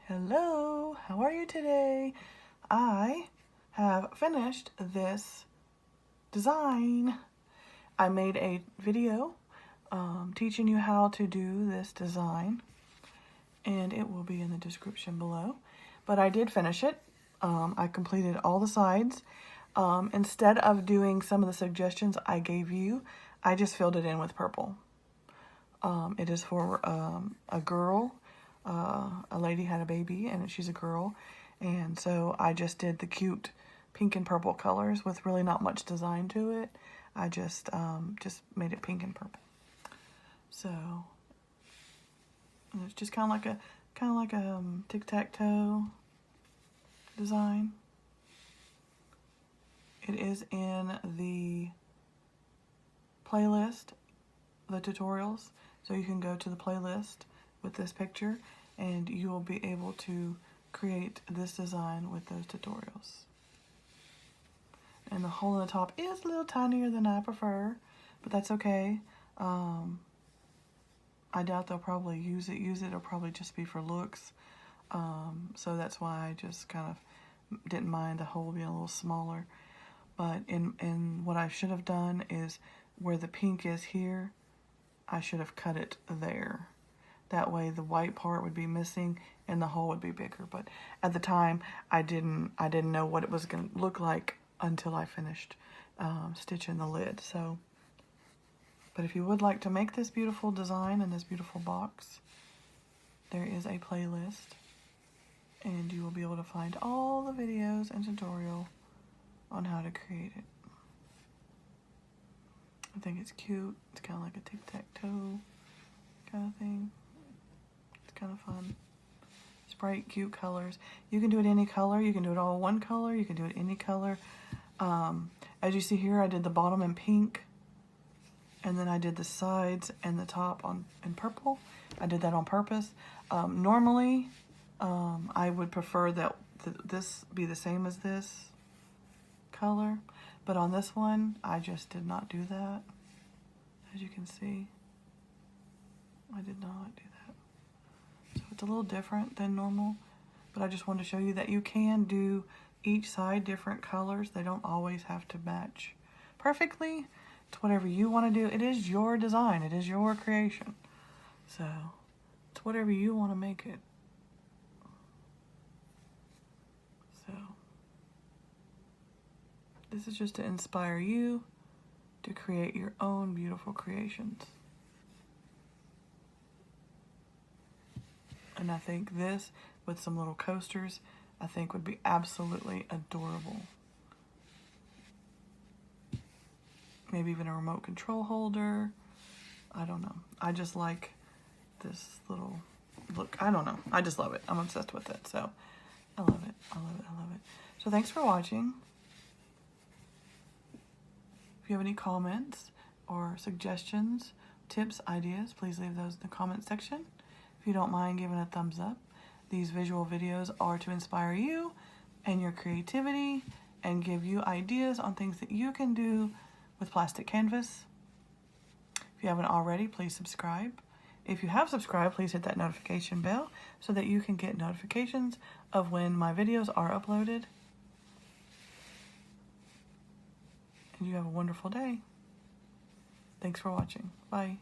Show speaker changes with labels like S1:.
S1: Hello, how are you today? I have finished this design. I made a video teaching you how to do this design, and it will be in the description below. But I did finish it. I completed all the sides. Instead of doing some of the suggestions I gave you, I just filled it in with purple. It is for a girl. A lady had a baby and she's a girl, and so I just did the cute pink and purple colors with really not much design to it. I just made it pink and purple. So and it's just kind of like a tic-tac-toe design. It is in the playlist, the tutorials, so you can go to the playlist with this picture and you will be able to create this design with those tutorials. And the hole in the top is a little tinier than I prefer, but that's okay. I doubt they'll probably use it. It'll probably just be for looks. So that's why I just kind of didn't mind the hole being a little smaller. But in what I should have done is where the pink is here, I should have cut it there. That way the white part would be missing and the hole would be bigger. But at the time, I didn't know what it was going to look like until I finished stitching the lid. So, but if you would like to make this beautiful design and this beautiful box, there is a playlist, and you will be able to find all the videos and tutorial on how to create it. I think it's cute. It's kind of like a tic-tac-toe kind of thing. It's kind of fun. It's bright, cute colors. You can do it any color. You can do it all one color. You can do it any color. As you see here, I did the bottom in pink, and then I did the sides and the top in purple. I did that on purpose. Normally, I would prefer that this be the same as this color, but on this one, I just did not do that. As you can see, I did not do that. So it's a little different than normal, but I just wanted to show you that you can do each side different colors. They don't always have to match perfectly. It's whatever you want to do. It is your design. It is your creation. So it's whatever you want to make it. So this is just to inspire you to create your own beautiful creations. And I think this, with some little coasters, I think would be absolutely adorable. Maybe even a remote control holder. I don't know. I just like this little look. I don't know. I just love it. I'm obsessed with it. So I love it. I love it. I love it. So thanks for watching. If you have any comments or suggestions, tips, ideas, please leave those in the comment section. If you don't mind giving a thumbs up. These visual videos are to inspire you and your creativity and give you ideas on things that you can do with plastic canvas. If you haven't already, please subscribe. If you have subscribed, please hit that notification bell so that you can get notifications of when my videos are uploaded. And you have a wonderful day. Thanks for watching. Bye.